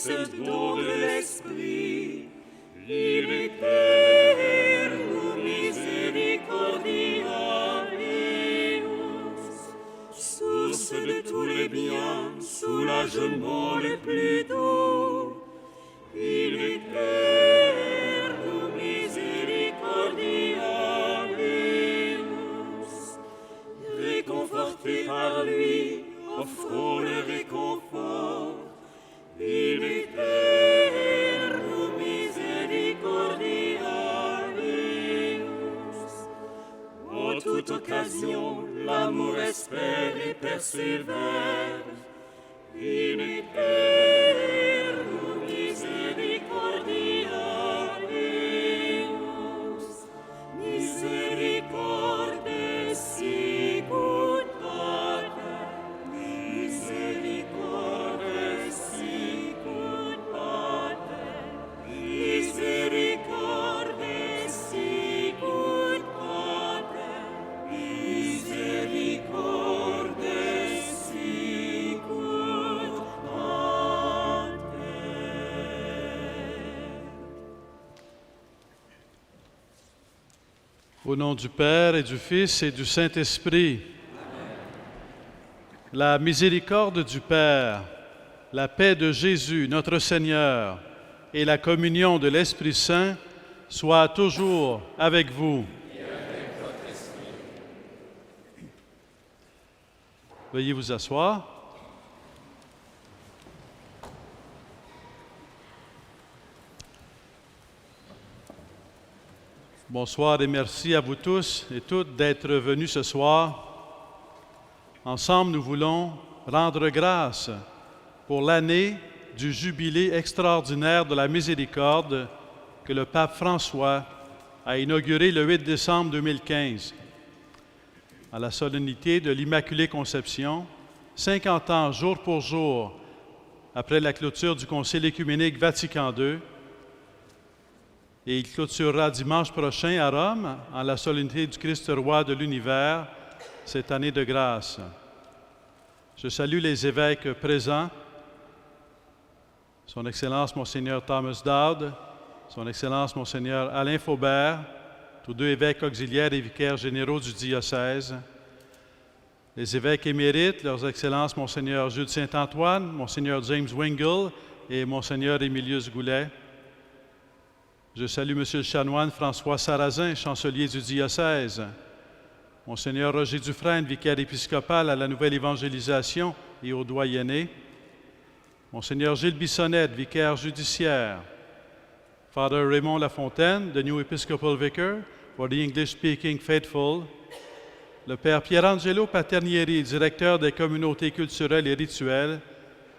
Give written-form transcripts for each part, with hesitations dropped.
ce don de l'Esprit, Irreterum misericordia eius, source de tous les biens, soulagement le plus doux, Irreterum misericordia eius, réconforté par lui, offrons le réconfort, Irreterum misericordia eius. En toute occasion, l'amour espère et persévère, Irreterum misericordia eius. Misericordes sicut Pater, misericordes sicut Pater, misericordes sicut Pater, misericordes sicut Pater. Au nom du Père et du Fils et du Saint-Esprit, la miséricorde du Père, la paix de Jésus, notre Seigneur, et la communion de l'Esprit Saint soient toujours avec vous. Veuillez vous asseoir. Bonsoir et merci à vous tous et toutes d'être venus ce soir. Ensemble, nous voulons rendre grâce pour l'année du jubilé extraordinaire de la miséricorde que le pape François a inauguré le 8 décembre 2015. À la solennité de l'Immaculée Conception, 50 ans jour pour jour après la clôture du Concile œcuménique Vatican II, et il clôturera dimanche prochain à Rome, en la solennité du Christ roi de l'univers, cette année de grâce. Je salue les évêques présents, Son Excellence Monseigneur Thomas Dowd, Son Excellence Monseigneur Alain Faubert, tous deux évêques auxiliaires et vicaires généraux du diocèse, les évêques émérites, leurs Excellences Monseigneur Jules Saint-Antoine, Monseigneur James Wingle et Monseigneur Émilius Goulet. Je salue Monsieur le chanoine François Sarrazin, chancelier du diocèse, Monseigneur Roger Dufresne, vicaire épiscopal à la nouvelle évangélisation et au doyenné, Monseigneur Gilles Bissonnette, vicaire judiciaire, Father Raymond Lafontaine, the new Episcopal Vicar for the English-speaking faithful, le Père Pierangelo Paternieri, directeur des communautés culturelles et rituelles,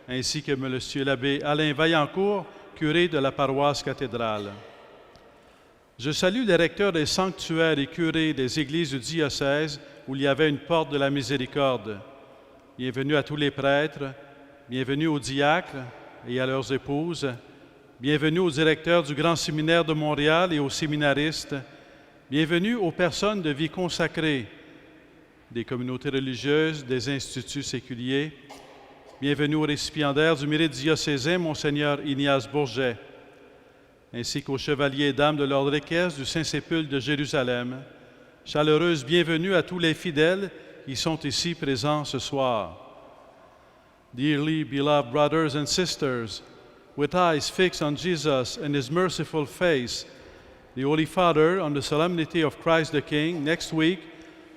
ainsi que Monsieur l'abbé Alain Vaillancourt, curé de la paroisse cathédrale. Je salue les recteurs des sanctuaires et curés des églises du diocèse où il y avait une porte de la miséricorde. Bienvenue à tous les prêtres, bienvenue aux diacres et à leurs épouses, bienvenue aux directeurs du Grand Séminaire de Montréal et aux séminaristes, bienvenue aux personnes de vie consacrée, des communautés religieuses, des instituts séculiers, bienvenue aux récipiendaires du mérite diocésain, Monseigneur Ignace Bourget, ainsi qu'aux chevaliers et dames de l'ordre équestre du Saint-Sépulcre de Jérusalem. Chaleureuse bienvenue à tous les fidèles qui sont ici présents ce soir. Dearly beloved brothers and sisters, with eyes fixed on Jesus and His merciful face, the Holy Father, on the solemnity of Christ the King, next week,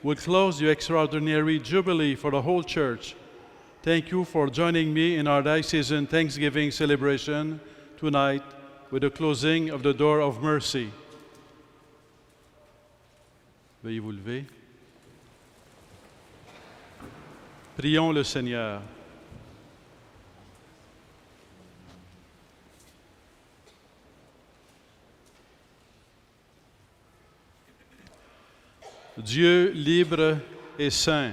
will close the extraordinary Jubilee for the whole Church. Thank you for joining me in our diocesan Thanksgiving celebration tonight with the closing of the door of mercy. Veuillez vous lever. Prions le Seigneur. Dieu libre et saint,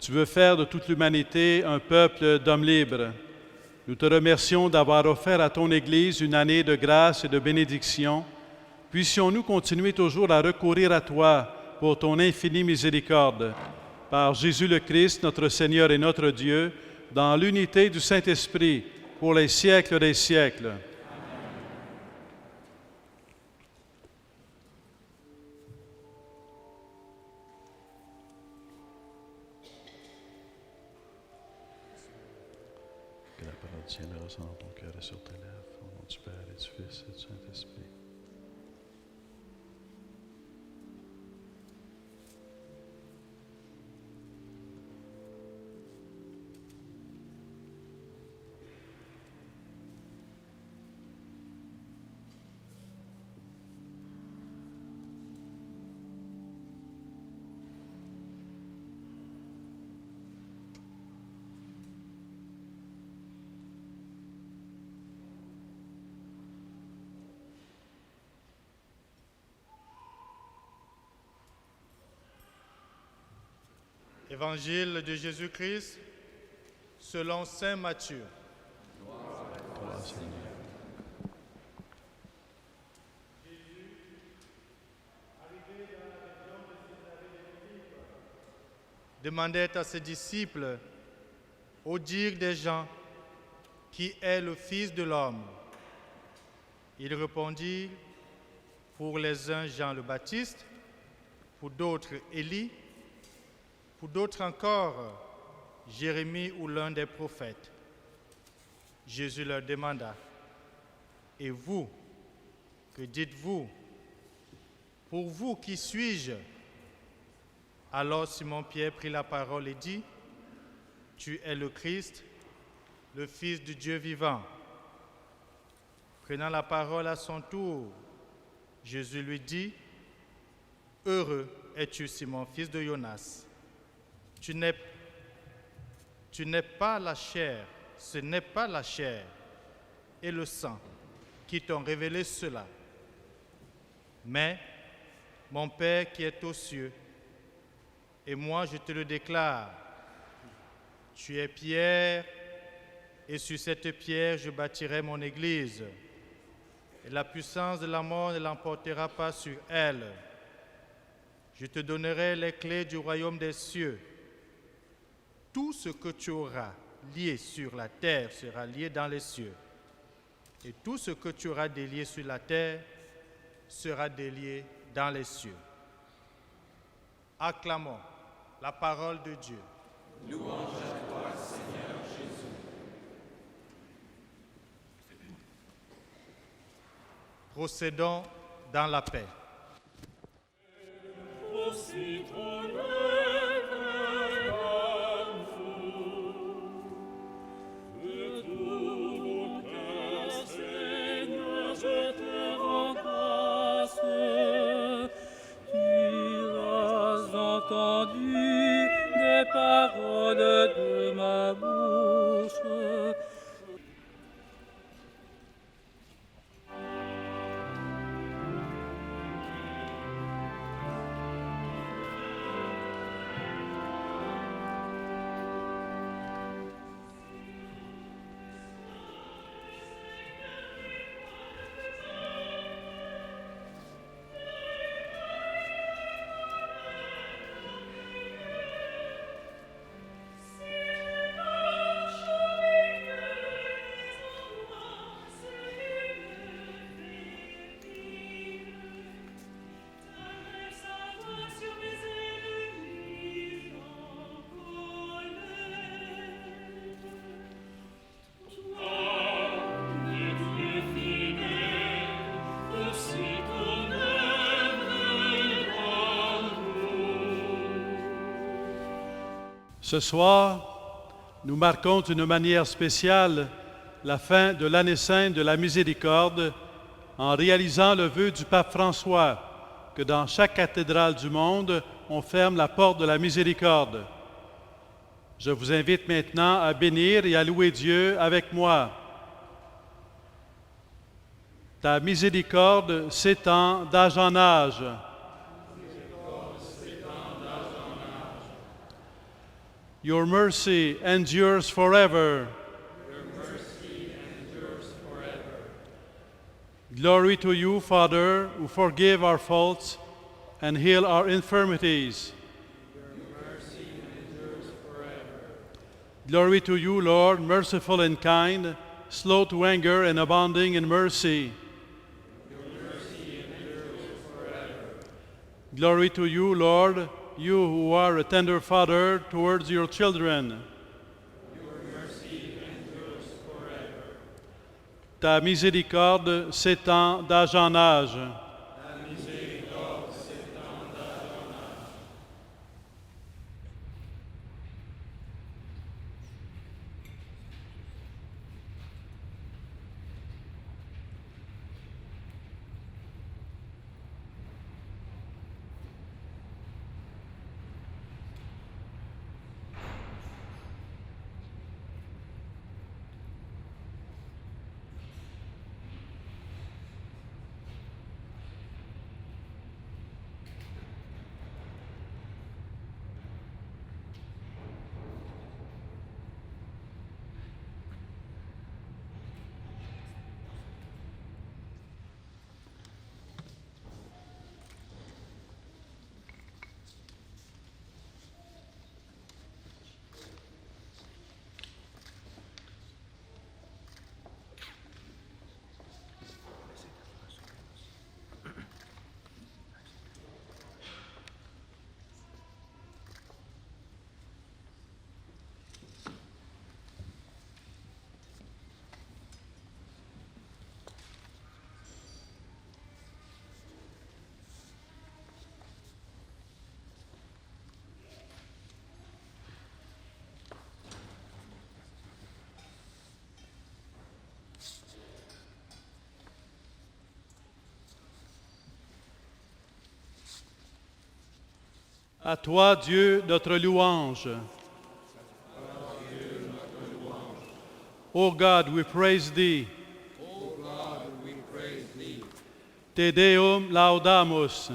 tu veux faire de toute l'humanité un peuple d'hommes libres. Nous te remercions d'avoir offert à ton Église une année de grâce et de bénédiction. Puissions-nous continuer toujours à recourir à toi pour ton infinie miséricorde. Par Jésus le Christ, notre Seigneur et notre Dieu, dans l'unité du Saint-Esprit, pour les siècles des siècles. Que la parole du Seigneur ressemble dans ton cœur et sur tes lèvres, au nom du Père et du Fils et du Saint-Esprit. Évangile de Jésus-Christ selon saint Matthieu. Gloire, Seigneur. Demandait à ses disciples, au dire des gens, qui est le Fils de l'homme. Il répondit, pour les uns Jean le Baptiste, pour d'autres Élie, pour d'autres encore Jérémie ou l'un des prophètes. Jésus leur demanda, et vous, que dites-vous? Pour vous, qui suis-je? Alors Simon-Pierre prit la parole et dit, tu es le Christ, le Fils du Dieu vivant. Prenant la parole à son tour, Jésus lui dit, heureux es-tu, Simon, fils de Jonas. Tu n'es pas la chair, ce n'est pas la chair et le sang qui t'ont révélé cela, mais mon Père qui est aux cieux. Et moi, je te le déclare, tu es Pierre, et sur cette pierre, je bâtirai mon église. Et la puissance de la mort ne l'emportera pas sur elle. Je te donnerai les clés du royaume des cieux. Tout ce que tu auras lié sur la terre sera lié dans les cieux. Et tout ce que tu auras délié sur la terre sera délié dans les cieux. Acclamons la parole de Dieu. Louange à toi, Seigneur Jésus. Procédons dans la paix. Aussi ton de tout mon cœur, Seigneur, je te rends grâce. Tu as entendu des paroles de ma bouche. Ce soir, nous marquons d'une manière spéciale la fin de l'année sainte de la miséricorde en réalisant le vœu du pape François que dans chaque cathédrale du monde, on ferme la porte de la miséricorde. Je vous invite maintenant à bénir et à louer Dieu avec moi. Ta miséricorde s'étend d'âge en âge. Your mercy endures forever. Glory to you, Father, who forgive our faults and heal our infirmities. Glory to you, Lord, merciful and kind, slow to anger and abounding in mercy. Glory to you, Lord, you who are a tender father towards your children. Ta miséricorde s'étend d'âge en âge. À toi, Dieu, notre louange. O God, we praise thee. Te Deum laudamus.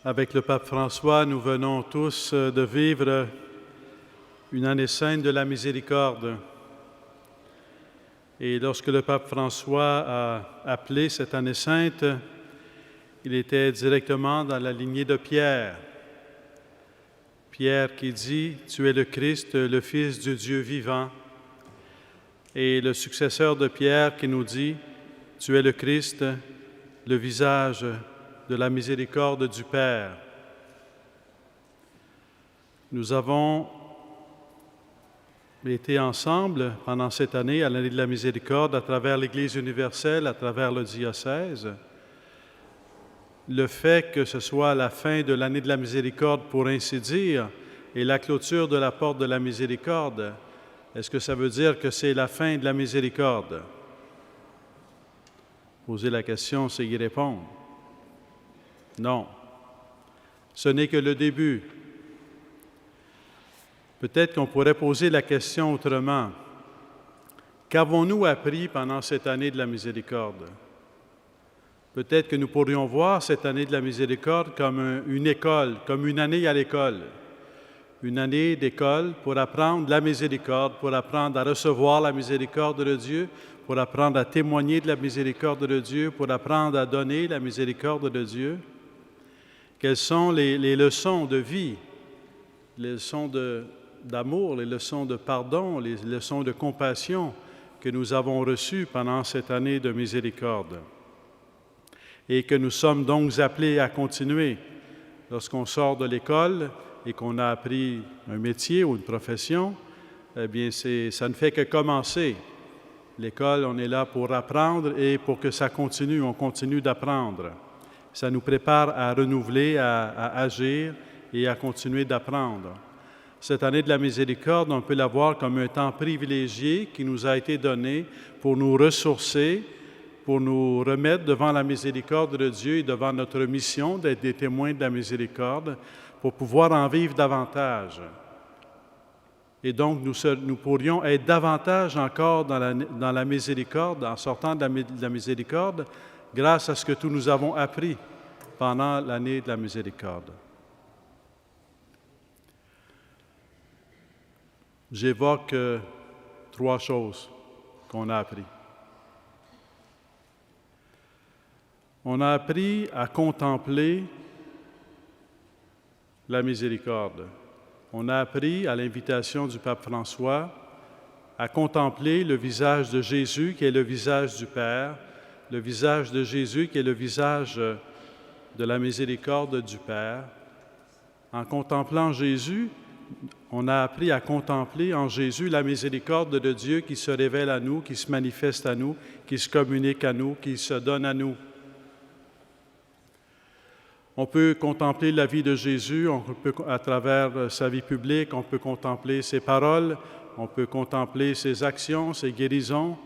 Avec le pape François, nous venons tous de vivre une année sainte de la miséricorde. Et lorsque le pape François a appelé cette année sainte, il était directement dans la lignée de Pierre. Pierre qui dit « Tu es le Christ, le Fils du Dieu vivant ». Et le successeur de Pierre qui nous dit « Tu es le Christ, le visage de la miséricorde du Père ». Nous avons été ensemble pendant cette année, à l'année de la miséricorde, à travers l'Église universelle, à travers le diocèse. Le fait que ce soit la fin de l'année de la miséricorde, pour ainsi dire, et la clôture de la porte de la miséricorde, est-ce que ça veut dire que c'est la fin de la miséricorde? Poser la question, c'est y répondre. Non, ce n'est que le début. Peut-être qu'on pourrait poser la question autrement. Qu'avons-nous appris pendant cette année de la miséricorde? Peut-être que nous pourrions voir cette année de la miséricorde comme une école, comme une année à l'école. Une année d'école pour apprendre la miséricorde, pour apprendre à recevoir la miséricorde de Dieu, pour apprendre à témoigner de la miséricorde de Dieu, pour apprendre à donner la miséricorde de Dieu. Quelles sont les leçons de vie, les leçons d'amour, les leçons de pardon, les leçons de compassion que nous avons reçues pendant cette année de miséricorde et que nous sommes donc appelés à continuer. Lorsqu'on sort de l'école et qu'on a appris un métier ou une profession, eh bien, ça ne fait que commencer. L'école, on est là pour apprendre et pour que ça continue, on continue d'apprendre. Ça nous prépare à renouveler, à agir et à continuer d'apprendre. Cette année de la miséricorde, on peut la voir comme un temps privilégié qui nous a été donné pour nous ressourcer, pour nous remettre devant la miséricorde de Dieu et devant notre mission d'être des témoins de la miséricorde, pour pouvoir en vivre davantage. Et donc, nous pourrions être davantage encore dans la miséricorde, en sortant de la miséricorde, grâce à ce que nous avons appris pendant l'année de la miséricorde. J'évoque 3 choses qu'on a appris. On a appris à contempler la miséricorde. On a appris, à l'invitation du pape François, à contempler le visage de Jésus, qui est le visage du Père, le visage de Jésus, qui est le visage de la miséricorde du Père. En contemplant Jésus, on a appris à contempler en Jésus la miséricorde de Dieu qui se révèle à nous, qui se manifeste à nous, qui se communique à nous, qui se donne à nous. On peut contempler la vie de Jésus, à travers sa vie publique, on peut contempler ses paroles, on peut contempler ses actions, ses guérisons.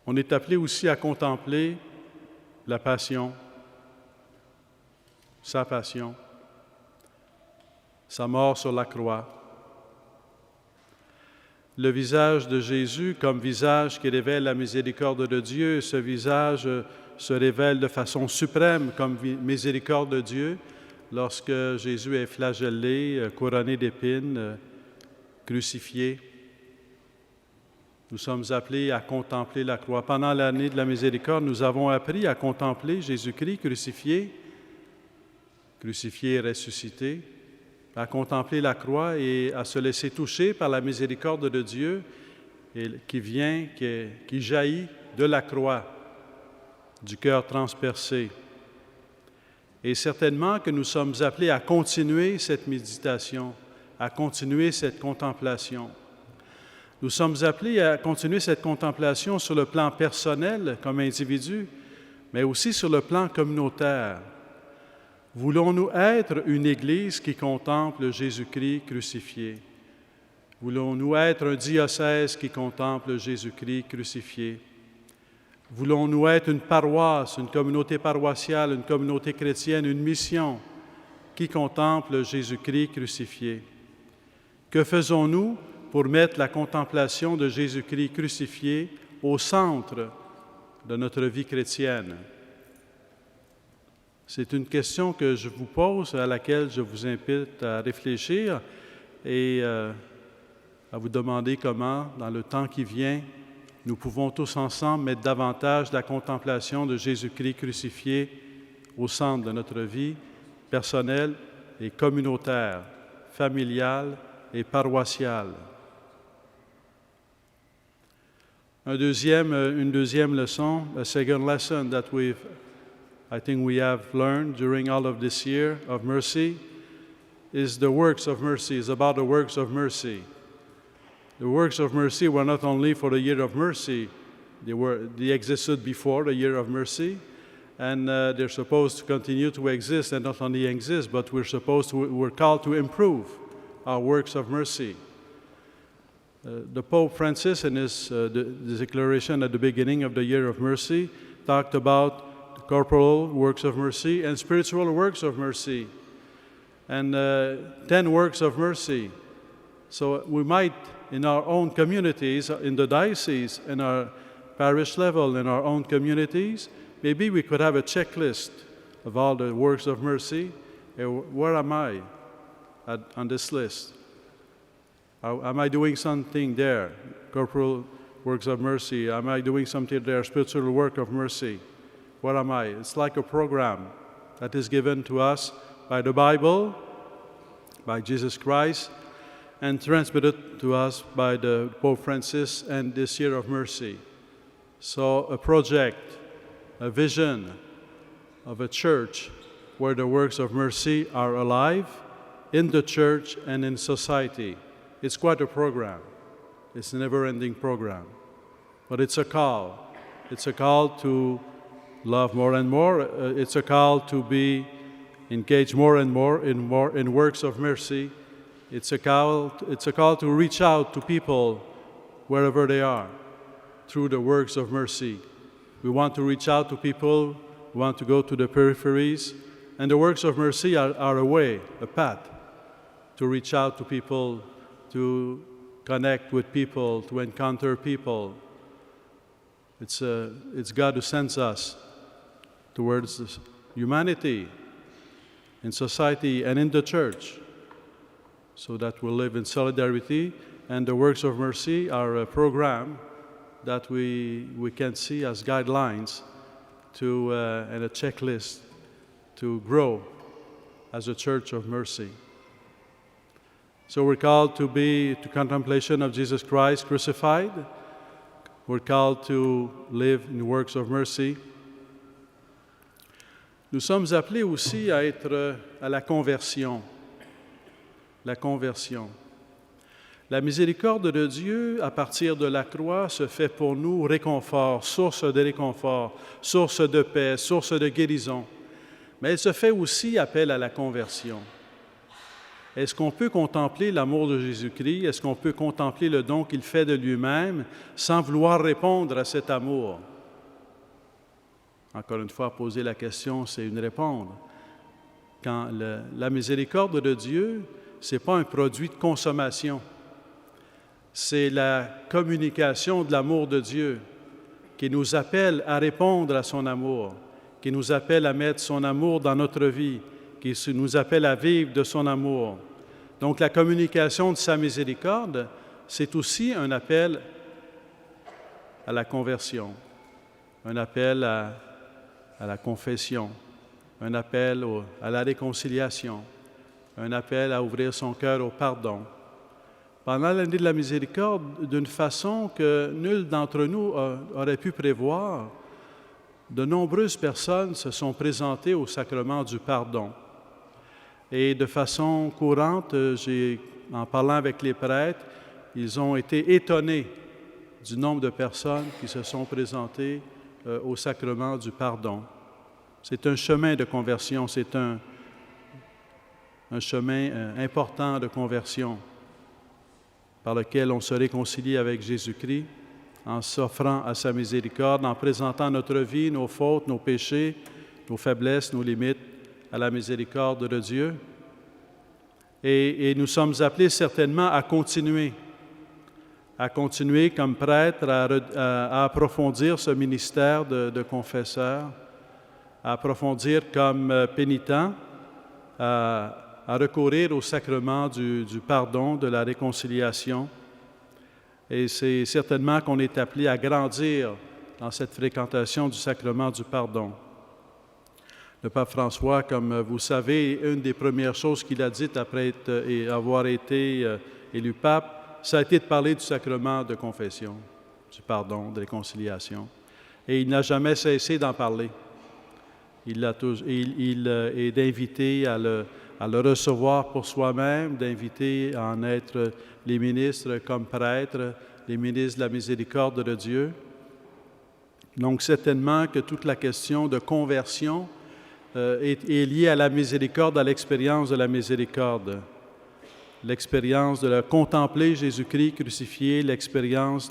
On est appelé aussi à contempler la passion, sa passion, sa mort sur la croix. Le visage de Jésus comme visage qui révèle la miséricorde de Dieu, ce visage se révèle de façon suprême comme miséricorde de Dieu lorsque Jésus est flagellé, couronné d'épines, crucifié. Nous sommes appelés à contempler la croix. Pendant l'année de la miséricorde, nous avons appris à contempler Jésus-Christ crucifié et ressuscité, à contempler la croix et à se laisser toucher par la miséricorde de Dieu qui jaillit de la croix, du cœur transpercé. Et certainement que nous sommes appelés à continuer cette méditation, à continuer cette contemplation. Nous sommes appelés à continuer cette contemplation sur le plan personnel comme individu, mais aussi sur le plan communautaire. Voulons-nous être une Église qui contemple Jésus-Christ crucifié? Voulons-nous être un diocèse qui contemple Jésus-Christ crucifié? Voulons-nous être une paroisse, une communauté paroissiale, une communauté chrétienne, une mission qui contemple Jésus-Christ crucifié? Que faisons-nous pour mettre la contemplation de Jésus-Christ crucifié au centre de notre vie chrétienne? C'est une question que je vous pose, à laquelle je vous invite à réfléchir et à vous demander comment, dans le temps qui vient, nous pouvons tous ensemble mettre davantage la contemplation de Jésus-Christ crucifié au centre de notre vie personnelle et communautaire, familiale et paroissiale. Une deuxième leçon, a second lesson that I think we have learned during all of this year of mercy is the works of mercy, is about the works of mercy. The works of mercy were not only for the year of mercy, they existed before the year of mercy, and they're supposed to continue to exist, and not only exist, but we're called to improve our works of mercy. The Pope Francis, in his the declaration at the beginning of the year of mercy, talked about corporal works of mercy and spiritual works of mercy, and 10 works of mercy. So we might, in our own communities, in the diocese, in our parish level, in our own communities, maybe we could have a checklist of all the works of mercy. Where am I on this list? Am I doing something there? Corporal works of mercy. Am I doing something there? Spiritual work of mercy. Where am I? It's like a program that is given to us by the Bible, by Jesus Christ, and transmitted to us by the Pope Francis and this year of mercy. So a project, a vision of a church where the works of mercy are alive in the church and in society. It's quite a program. It's a never-ending program. But it's a call. It's a call to love more and more. It's a call to be engaged more and more in works of mercy. It's a call to reach out to people wherever they are through the works of mercy. We want to reach out to people. We want to go to the peripheries. And the works of mercy are a way, a path to reach out to people, to connect with people, to encounter people. It's God who sends us towards humanity, in society, and in the church, so that we'll live in solidarity. And the works of mercy are a program that we can see as guidelines and a checklist to grow as a church of mercy. So we're called to be to contemplation of Jesus Christ crucified. We're called to live in works of mercy. Nous sommes appelés aussi à être à la conversion. La conversion. La miséricorde de Dieu, à partir de la croix, se fait pour nous réconfort, source de réconfort, source de paix, source de guérison. Mais elle se fait aussi appel à la conversion. Est-ce qu'on peut contempler l'amour de Jésus-Christ? Est-ce qu'on peut contempler le don qu'il fait de lui-même sans vouloir répondre à cet amour? Encore une fois, poser la question, c'est une répondre. Quand la miséricorde de Dieu, ce n'est pas un produit de consommation. C'est la communication de l'amour de Dieu qui nous appelle à répondre à son amour, qui nous appelle à mettre son amour dans notre vie, qui nous appelle à vivre de son amour. Donc la communication de sa miséricorde, c'est aussi un appel à la conversion, un appel à la confession, un appel à la réconciliation, un appel à ouvrir son cœur au pardon. Pendant l'année de la miséricorde, d'une façon que nul d'entre nous aurait pu prévoir, de nombreuses personnes se sont présentées au sacrement du pardon. Et de façon courante, en parlant avec les prêtres, ils ont été étonnés du nombre de personnes qui se sont présentées au sacrement du pardon. C'est un chemin de conversion, c'est un chemin important de conversion par lequel on se réconcilie avec Jésus-Christ en s'offrant à sa miséricorde, en présentant notre vie, nos fautes, nos péchés, nos faiblesses, nos limites à la miséricorde de Dieu. Et nous sommes appelés certainement à continuer comme prêtres, à approfondir ce ministère de confesseur, à approfondir comme pénitents, à recourir au sacrement du pardon, de la réconciliation. Et c'est certainement qu'on est appelé à grandir dans cette fréquentation du sacrement du pardon. Le pape François, comme vous savez, une des premières choses qu'il a dites après avoir été élu pape, ça a été de parler du sacrement de confession, du pardon, de réconciliation. Et il n'a jamais cessé d'en parler. Et d'inviter à le recevoir pour soi-même, d'inviter à en être les ministres comme prêtres, les ministres de la miséricorde de Dieu. Donc, certainement que toute la question de conversion est liée à la miséricorde, à l'expérience de la miséricorde. L'expérience de contempler Jésus-Christ crucifié, l'expérience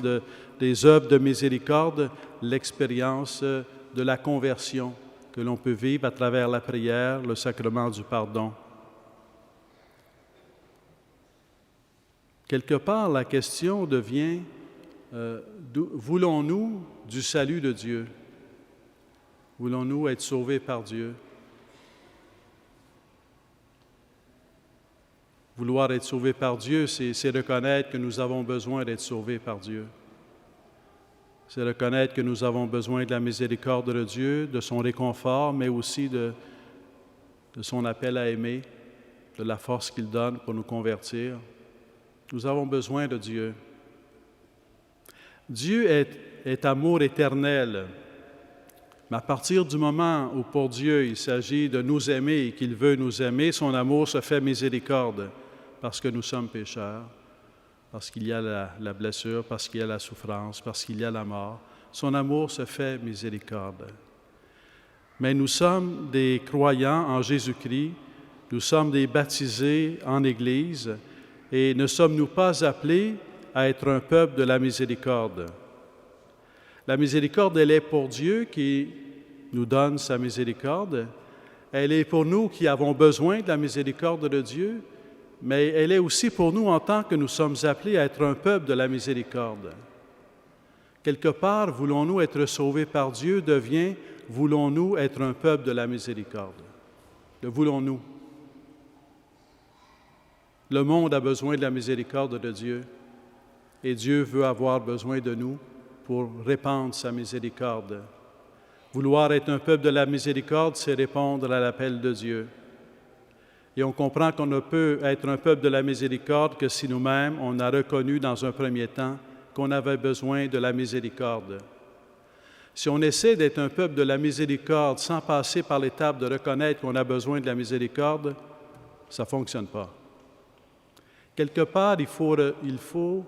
des œuvres de miséricorde, l'expérience de la conversion que l'on peut vivre à travers la prière, le sacrement du pardon. Quelque part, la question devient, voulons-nous du salut de Dieu? Voulons-nous être sauvés par Dieu? Vouloir être sauvés par Dieu, c'est reconnaître que nous avons besoin d'être sauvés par Dieu. C'est reconnaître que nous avons besoin de la miséricorde de Dieu, de son réconfort, mais aussi de son appel à aimer, de la force qu'il donne pour nous convertir. Nous avons besoin de Dieu. Dieu est amour éternel. Mais à partir du moment où pour Dieu il s'agit de nous aimer et qu'il veut nous aimer, son amour se fait miséricorde parce que nous sommes pécheurs, parce qu'il y a la blessure, parce qu'il y a la souffrance, parce qu'il y a la mort. Son amour se fait miséricorde. Mais nous sommes des croyants en Jésus-Christ, nous sommes des baptisés en Église, et ne sommes-nous pas appelés à être un peuple de la miséricorde? La miséricorde, elle est pour Dieu qui nous donne sa miséricorde. Elle est pour nous qui avons besoin de la miséricorde de Dieu, mais elle est aussi pour nous en tant que nous sommes appelés à être un peuple de la miséricorde. Quelque part, voulons-nous être sauvés par Dieu devient voulons-nous être un peuple de la miséricorde? Le voulons-nous? Le monde a besoin de la miséricorde de Dieu et Dieu veut avoir besoin de nous pour répandre sa miséricorde. Vouloir être un peuple de la miséricorde, c'est répondre à l'appel de Dieu. Et on comprend qu'on ne peut être un peuple de la miséricorde que si nous-mêmes, on a reconnu dans un premier temps qu'on avait besoin de la miséricorde. Si on essaie d'être un peuple de la miséricorde sans passer par l'étape de reconnaître qu'on a besoin de la miséricorde, ça ne fonctionne pas. Quelque part, il faut,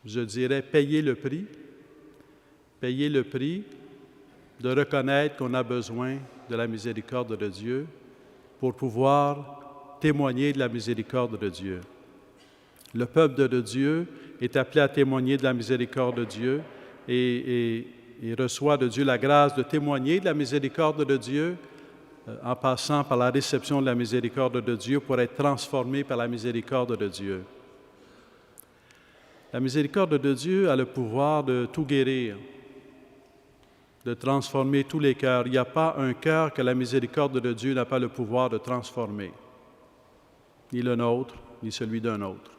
je dirais, payer le prix de reconnaître qu'on a besoin de la miséricorde de Dieu pour pouvoir témoigner de la miséricorde de Dieu. Le peuple de Dieu est appelé à témoigner de la miséricorde de Dieu et reçoit de Dieu la grâce de témoigner de la miséricorde de Dieu en passant par la réception de la miséricorde de Dieu pour être transformé par la miséricorde de Dieu. La miséricorde de Dieu a le pouvoir de tout guérir, de transformer tous les cœurs. Il n'y a pas un cœur que la miséricorde de Dieu n'a pas le pouvoir de transformer, ni le nôtre, ni celui d'un autre.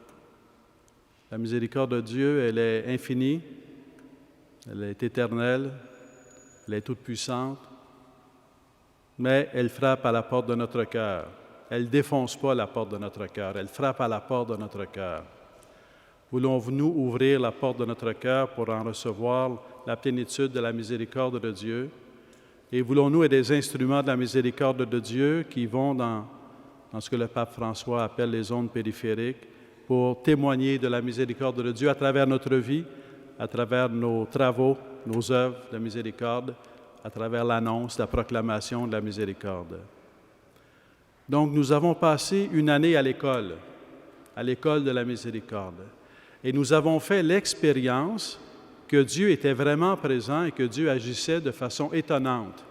La miséricorde de Dieu, elle est infinie, elle est éternelle, elle est toute puissante, mais elle frappe à la porte de notre cœur. Elle ne défonce pas la porte de notre cœur, elle frappe à la porte de notre cœur. Voulons-nous ouvrir la porte de notre cœur pour en recevoir la plénitude de la miséricorde de Dieu? Et voulons-nous être des instruments de la miséricorde de Dieu qui vont dans ce que le pape François appelle les zones périphériques pour témoigner de la miséricorde de Dieu à travers notre vie, à travers nos travaux, nos œuvres de miséricorde, à travers l'annonce, la proclamation de la miséricorde. Donc, nous avons passé une année à l'école de la miséricorde. Et nous avons fait l'expérience que Dieu était vraiment présent et que Dieu agissait de façon étonnante.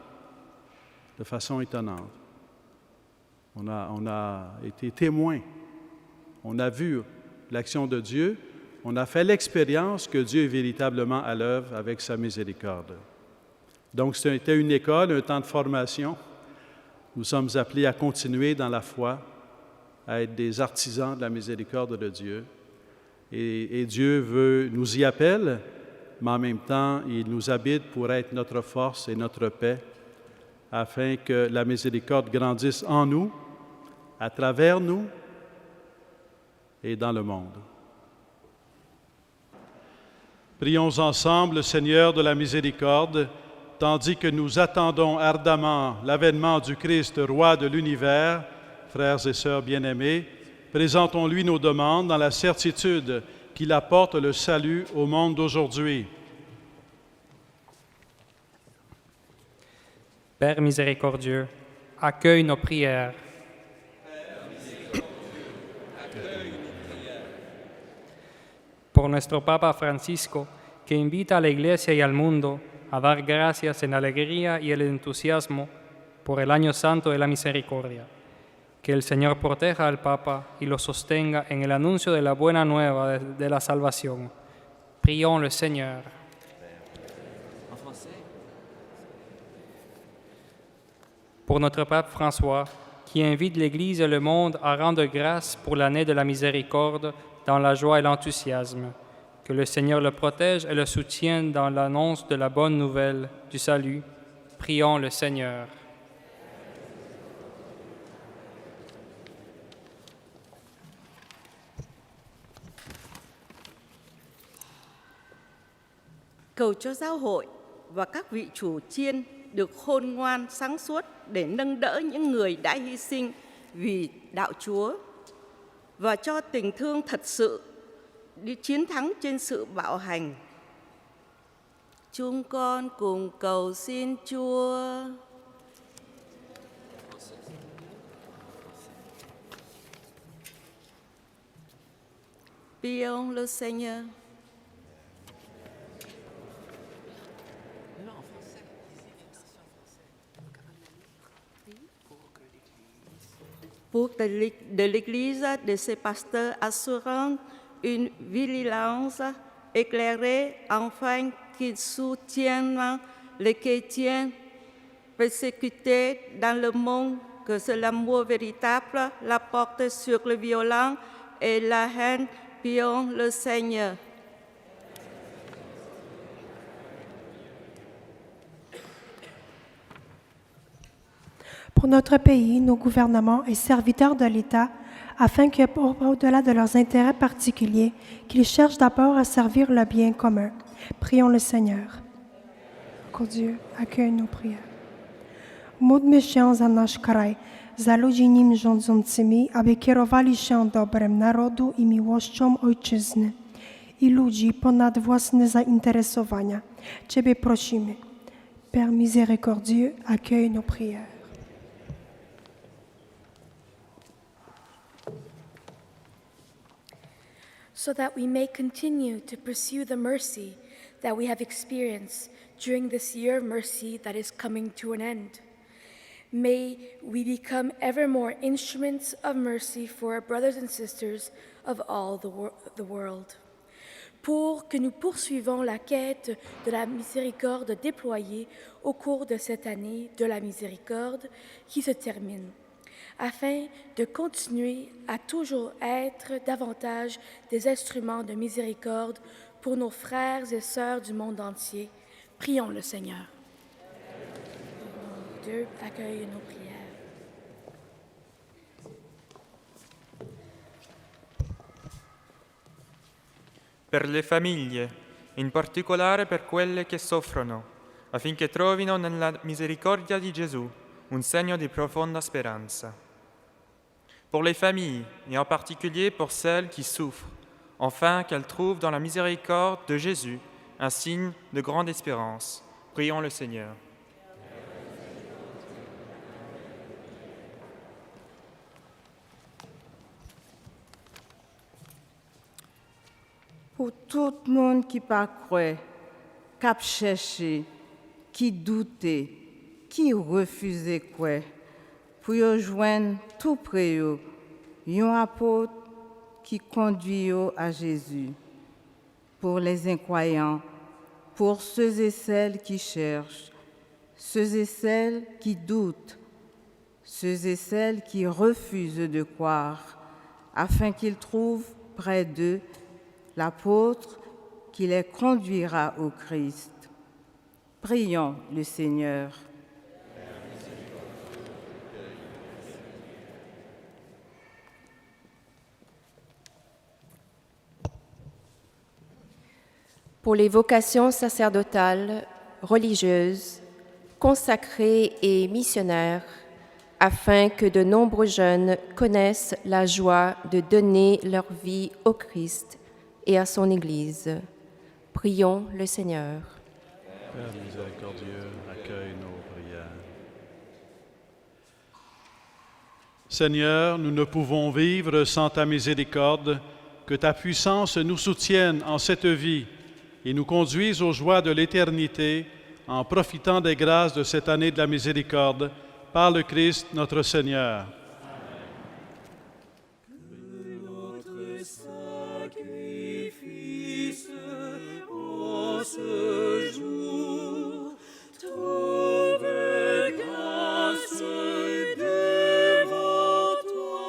De façon étonnante. On a été témoins. On a vu l'action de Dieu. On a fait l'expérience que Dieu est véritablement à l'œuvre avec sa miséricorde. Donc, c'était une école, un temps de formation. Nous sommes appelés à continuer dans la foi, à être des artisans de la miséricorde de Dieu. Et Dieu nous y appelle, mais en même temps, il nous habite pour être notre force et notre paix, afin que la miséricorde grandisse en nous, à travers nous et dans le monde. Prions ensemble le Seigneur de la miséricorde, tandis que nous attendons ardemment l'avènement du Christ, roi de l'univers. Frères et sœurs bien-aimés, présentons-lui nos demandes dans la certitude qu'il apporte le salut au monde d'aujourd'hui. Père miséricordieux, accueille nos prières. Por nuestro Papa Francisco, que invita a la Iglesia y al mundo a dar gracias en la alegría y el entusiasmo por el Año Santo de la Misericordia. Que el Señor proteja al Papa y lo sostenga en el anuncio de la buena nueva de la salvación. Prions le Seigneur. Pour notre Pape François, qui invite l'Église et le monde à rendre grâce pour l'année de la miséricorde dans la joie et l'enthousiasme. Que le Seigneur le protège et le soutienne dans l'annonce de la bonne nouvelle du salut. Prions le Seigneur. Cầu cho giáo hội và các vị chủ chiên được khôn ngoan, sáng suốt để nâng đỡ những người đã hy sinh vì đạo Chúa. và cho tình thương thật sự đi chiến thắng trên sự bạo hành. Chúng con cùng cầu xin Chúa. Prions le Seigneur. Pour de l'Église, de ses pasteurs assurant une vigilance éclairée afin qu'ils soutiennent les chrétiens persécutés dans le monde, que c'est l'amour véritable la porte sur le violent et la haine. Prions le Seigneur. Pour notre pays, nos gouvernements et serviteurs de l'État, afin que, au-delà de leurs intérêts particuliers, qu'ils cherchent d'abord à servir le bien commun. Prions le Seigneur. Que Dieu accueille nos prières. Módlmy się za nasz kraj, za ludzi nim rządzącymi, aby kierowali się dobrem narodu i miłością ojczyzny i ludzi ponad własne zainteresowania. Ciebie prosimy. Père miséricordieux, accueille nos prières. So that we may continue to pursue the mercy that we have experienced during this year of mercy that is coming to an end. May we become ever more instruments of mercy for our brothers and sisters of all the world. Pour que nous poursuivons la quête de la miséricorde déployée au cours de cette année de la miséricorde qui se termine, afin de continuer à toujours être davantage des instruments de miséricorde pour nos frères et sœurs du monde entier. Prions le Seigneur. Dieu accueille nos prières. Per le famiglie, in particolare per quelle che soffrono, affinché trovino nella misericordia di Gesù un segno di profonda speranza. Pour les familles, et en particulier pour celles qui souffrent, afin qu'elles trouvent dans la miséricorde de Jésus un signe de grande espérance. Prions le Seigneur. Pour tout le monde qui pas croit, qui a cherché, qui doutait, qui refusait quoi, pour y joindre tout près eux, un apôtre qui conduit eux à Jésus. Pour les incroyants, pour ceux et celles qui cherchent, ceux et celles qui doutent, ceux et celles qui refusent de croire, afin qu'ils trouvent près d'eux l'apôtre qui les conduira au Christ. Prions le Seigneur. Pour les vocations sacerdotales, religieuses, consacrées et missionnaires, afin que de nombreux jeunes connaissent la joie de donner leur vie au Christ et à son Église. Prions le Seigneur. Père miséricordieux, accueille nos prières. Seigneur, nous ne pouvons vivre sans ta miséricorde. Que ta puissance nous soutienne en cette vie et nous conduise aux joies de l'éternité en profitant des grâces de cette année de la miséricorde par le Christ notre Seigneur. Notre sacrifice en ce jour trouve grâce devant toi.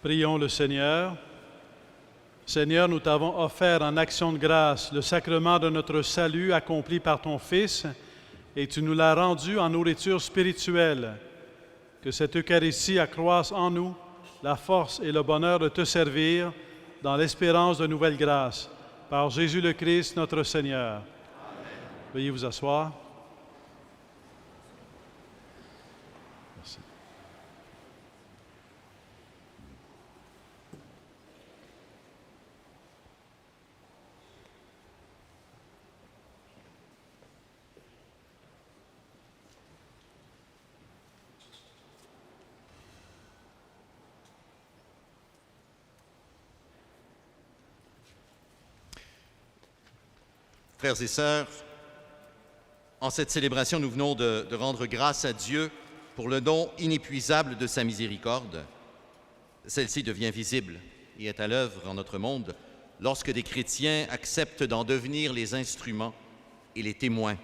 Prions le Seigneur. Seigneur, nous t'avons offert en action de grâce le sacrement de notre salut accompli par ton Fils, et tu nous l'as rendu en nourriture spirituelle. Que cette Eucharistie accroisse en nous la force et le bonheur de te servir dans l'espérance de nouvelles grâces. Par Jésus le Christ, notre Seigneur. Amen. Veuillez vous asseoir. Merci. Frères et sœurs, en cette célébration, nous venons de rendre grâce à Dieu pour le don inépuisable de sa miséricorde. Celle-ci devient visible et est à l'œuvre en notre monde lorsque des chrétiens acceptent d'en devenir les instruments et les témoins.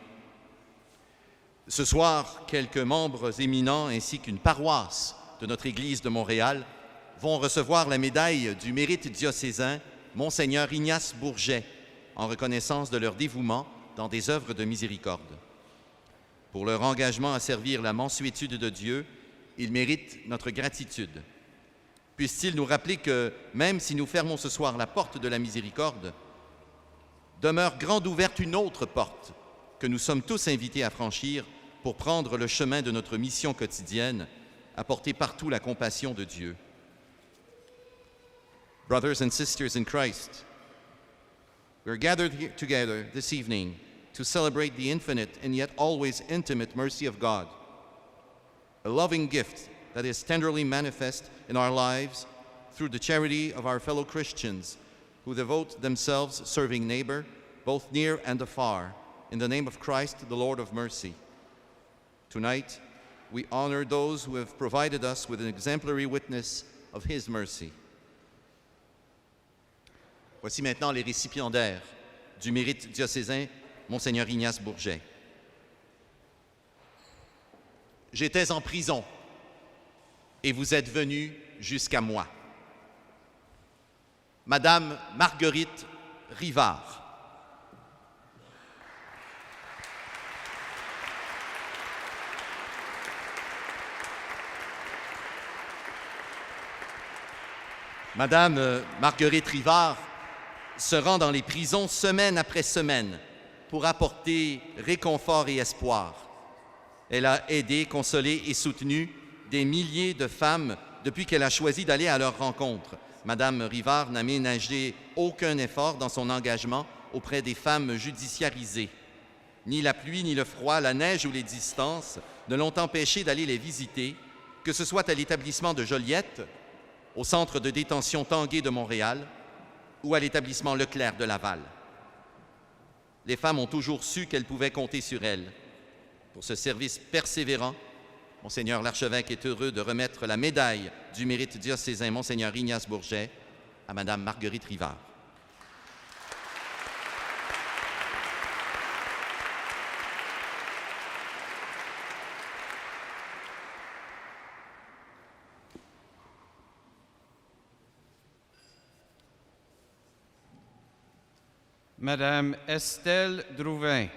Ce soir, quelques membres éminents ainsi qu'une paroisse de notre Église de Montréal vont recevoir la médaille du mérite diocésain Monseigneur Ignace Bourget, en reconnaissance de leur dévouement dans des œuvres de miséricorde. Pour leur engagement à servir la mansuétude de Dieu, ils méritent notre gratitude. Puisse-t-il nous rappeler que, même si nous fermons ce soir la porte de la miséricorde, demeure grande ouverte une autre porte que nous sommes tous invités à franchir pour prendre le chemin de notre mission quotidienne, apporter partout la compassion de Dieu. Brothers and sisters in Christ, we are gathered here together this evening to celebrate the infinite and yet always intimate mercy of God, a loving gift that is tenderly manifest in our lives through the charity of our fellow Christians who devote themselves serving neighbor, both near and afar, in the name of Christ, the Lord of mercy. Tonight, we honor those who have provided us with an exemplary witness of His mercy. Voici maintenant les récipiendaires du mérite diocésain Monseigneur Ignace Bourget. J'étais en prison et vous êtes venus jusqu'à moi. Madame Marguerite Rivard. Madame Marguerite Rivard se rend dans les prisons semaine après semaine pour apporter réconfort et espoir. Elle a aidé, consolé et soutenu des milliers de femmes depuis qu'elle a choisi d'aller à leur rencontre. Madame Rivard n'a ménagé aucun effort dans son engagement auprès des femmes judiciarisées. Ni la pluie, ni le froid, la neige ou les distances ne l'ont empêchée d'aller les visiter, que ce soit à l'établissement de Joliette, au centre de détention Tanguay de Montréal, ou à l'établissement Leclerc de Laval. Les femmes ont toujours su qu'elles pouvaient compter sur elles. Pour ce service persévérant, Monseigneur l'archevêque est heureux de remettre la médaille du mérite diocésain Monseigneur Ignace Bourget à Madame Marguerite Rivard. Madame Estelle Drouin.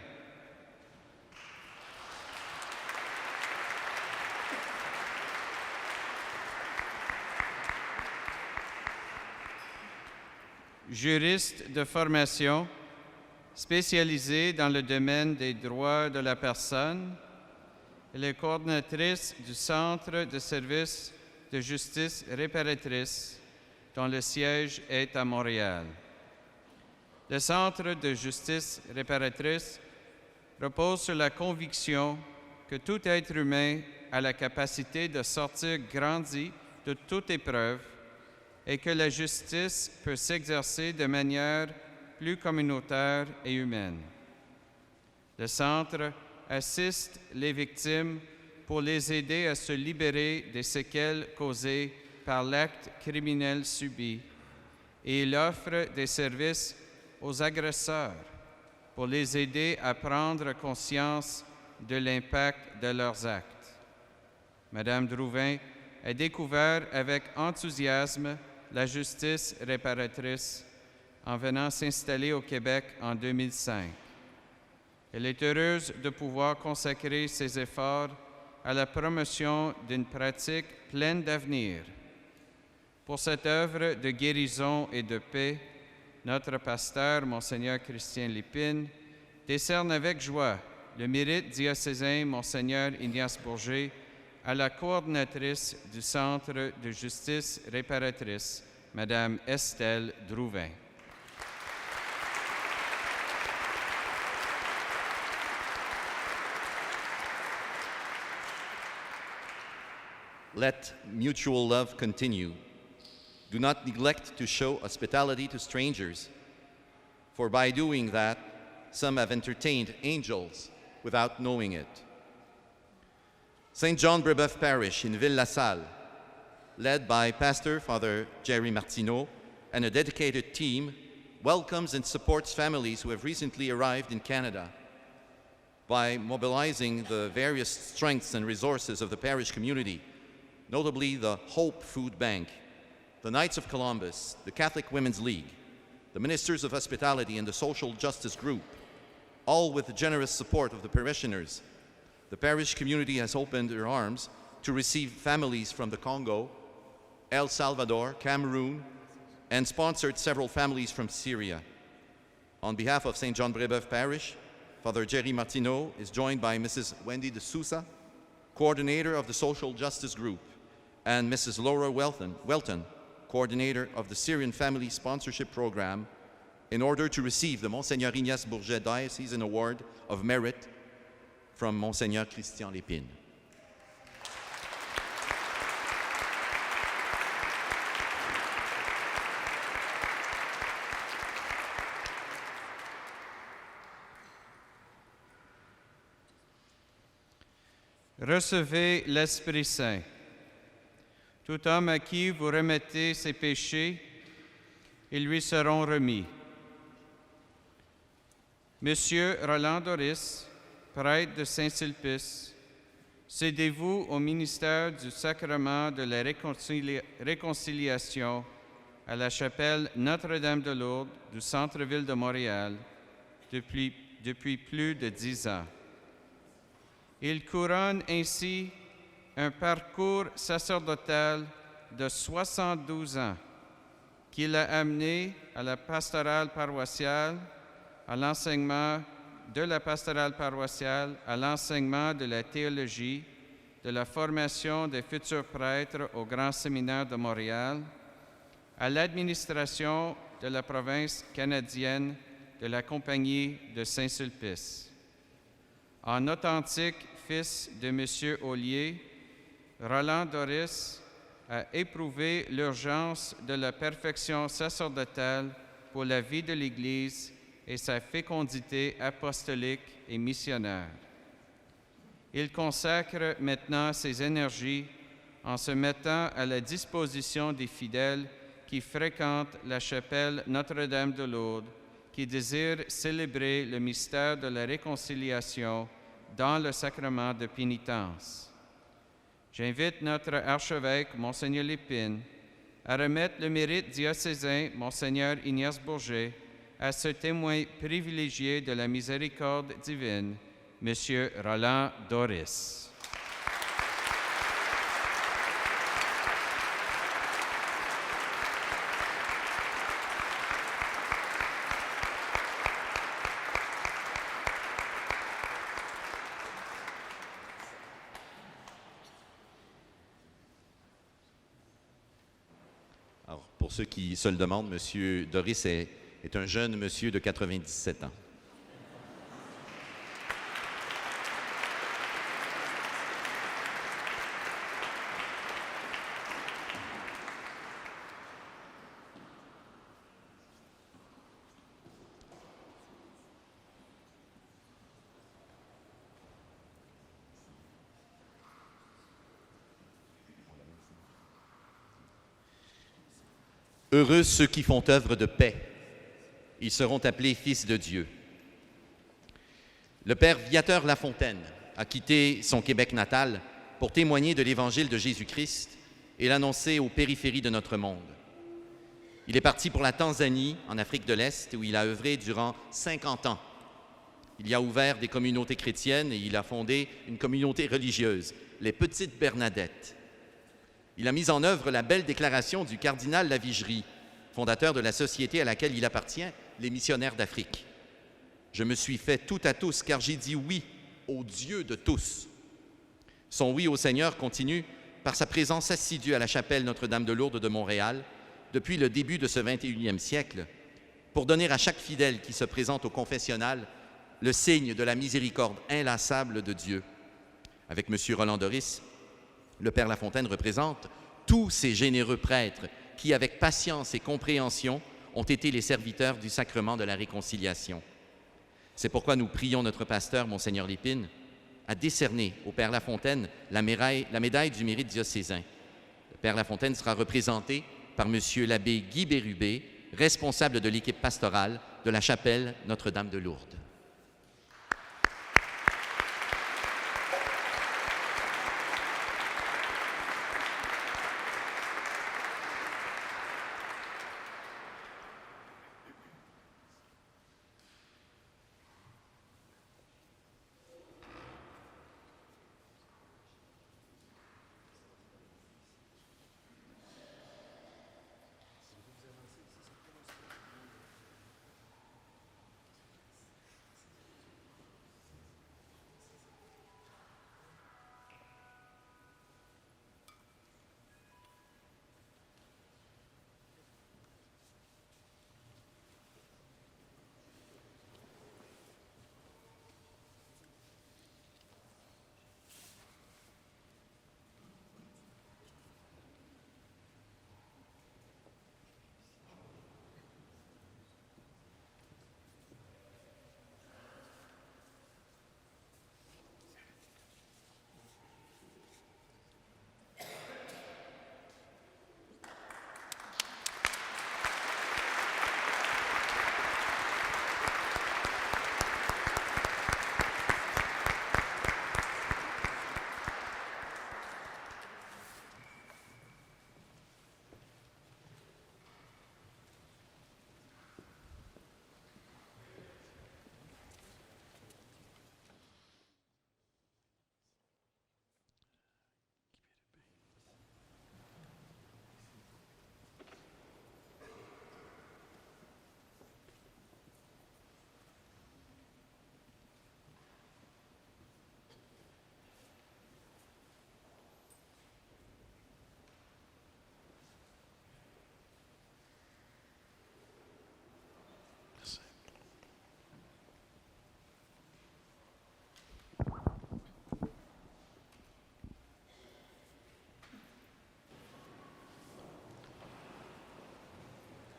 Juriste de formation, spécialisée dans le domaine des droits de la personne, elle est coordonnatrice du Centre de services de justice réparatrice, dont le siège est à Montréal. Le Centre de justice réparatrice repose sur la conviction que tout être humain a la capacité de sortir grandi de toute épreuve et que la justice peut s'exercer de manière plus communautaire et humaine. Le Centre assiste les victimes pour les aider à se libérer des séquelles causées par l'acte criminel subi et il offre des services aux agresseurs pour les aider à prendre conscience de l'impact de leurs actes. Madame Drouin a découvert avec enthousiasme la justice réparatrice en venant s'installer au Québec en 2005. Elle est heureuse de pouvoir consacrer ses efforts à la promotion d'une pratique pleine d'avenir. Pour cette œuvre de guérison et de paix, notre pasteur, Monseigneur Christian Lépine, décerne avec joie le mérite diocésain Monseigneur Ignace Bourget à la coordinatrice du Centre de justice réparatrice, Madame Estelle Drouvin. Let mutual love continue. Do not neglect to show hospitality to strangers, for by doing that, some have entertained angels without knowing it. St. John Brebeuf Parish in Ville-la-Salle, led by Pastor Father Jerry Martineau and a dedicated team, welcomes and supports families who have recently arrived in Canada by mobilizing the various strengths and resources of the parish community, notably the Hope Food Bank, the Knights of Columbus, the Catholic Women's League, the Ministers of Hospitality, and the Social Justice Group, all with the generous support of the parishioners. The parish community has opened their arms to receive families from the Congo, El Salvador, Cameroon, and sponsored several families from Syria. On behalf of St. John Brebeuf Parish, Father Jerry Martineau is joined by Mrs. Wendy de Sousa, coordinator of the Social Justice Group, and Mrs. Laura Welton, coordinator of the Syrian Family Sponsorship Program, in order to receive the Monseigneur Ignace Bourget Diocesan Award of Merit from Monseigneur Christian Lépine. Recevez l'Esprit Saint. Tout homme à qui vous remettez ses péchés, ils lui seront remis. Monsieur Roland Doris, prêtre de Saint-Sulpice, cédez-vous au ministère du sacrement de la réconciliation à la chapelle Notre-Dame de Lourdes du centre-ville de Montréal depuis plus de 10 ans. Il couronne ainsi un parcours sacerdotal de 72 ans qui l'a amené à la pastorale paroissiale, à l'enseignement de la pastorale paroissiale, à l'enseignement de la théologie, de la formation des futurs prêtres au Grand Séminaire de Montréal, à l'administration de la province canadienne de la Compagnie de Saint-Sulpice. En authentique fils de M. Ollier, Roland Doris a éprouvé l'urgence de la perfection sacerdotale pour la vie de l'Église et sa fécondité apostolique et missionnaire. Il consacre maintenant ses énergies en se mettant à la disposition des fidèles qui fréquentent la chapelle Notre-Dame de Lourdes, qui désirent célébrer le mystère de la réconciliation dans le sacrement de pénitence. J'invite notre archevêque, Monseigneur Lépine, à remettre le mérite diocésain, Monseigneur Ignace Bourget, à ce témoin privilégié de la miséricorde divine, M. Roland Doris. Alors, pour ceux qui se le demandent, M. Doris est un jeune monsieur de 97 ans. Heureux ceux qui font œuvre de paix. Ils seront appelés fils de Dieu. Le père Viateur Lafontaine a quitté son Québec natal pour témoigner de l'Évangile de Jésus-Christ et l'annoncer aux périphéries de notre monde. Il est parti pour la Tanzanie, en Afrique de l'Est, où il a œuvré durant 50 ans. Il y a ouvert des communautés chrétiennes et il a fondé une communauté religieuse, les Petites Bernadettes. Il a mis en œuvre la belle déclaration du cardinal Lavigerie, fondateur de la société à laquelle il appartient, les Missionnaires d'Afrique. « Je me suis fait tout à tous, car j'ai dit oui au Dieu de tous. » Son oui au Seigneur continue par sa présence assidue à la chapelle Notre-Dame de Lourdes de Montréal depuis le début de ce 21e siècle, pour donner à chaque fidèle qui se présente au confessionnal le signe de la miséricorde inlassable de Dieu. Avec M. Roland Doris, le Père Lafontaine représente tous ces généreux prêtres qui, avec patience et compréhension, ont été les serviteurs du sacrement de la réconciliation. C'est pourquoi nous prions notre pasteur, Monseigneur Lépine, à décerner au Père Lafontaine la médaille du mérite diocésain. Le Père Lafontaine sera représenté par M. l'abbé Guy Bérubé, responsable de l'équipe pastorale de la chapelle Notre-Dame de Lourdes.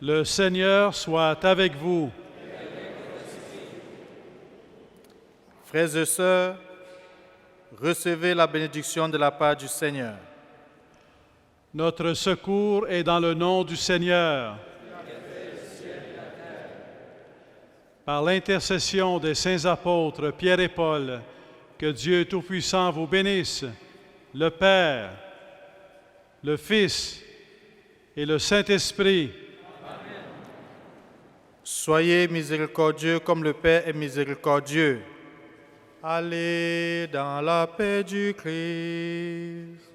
Le Seigneur soit avec vous. Frères et sœurs, recevez la bénédiction de la part du Seigneur. Notre secours est dans le nom du Seigneur. Par l'intercession des saints apôtres Pierre et Paul, que Dieu Tout-Puissant vous bénisse, le Père, le Fils et le Saint-Esprit. Soyez miséricordieux comme le Père est miséricordieux. Allez dans la paix du Christ.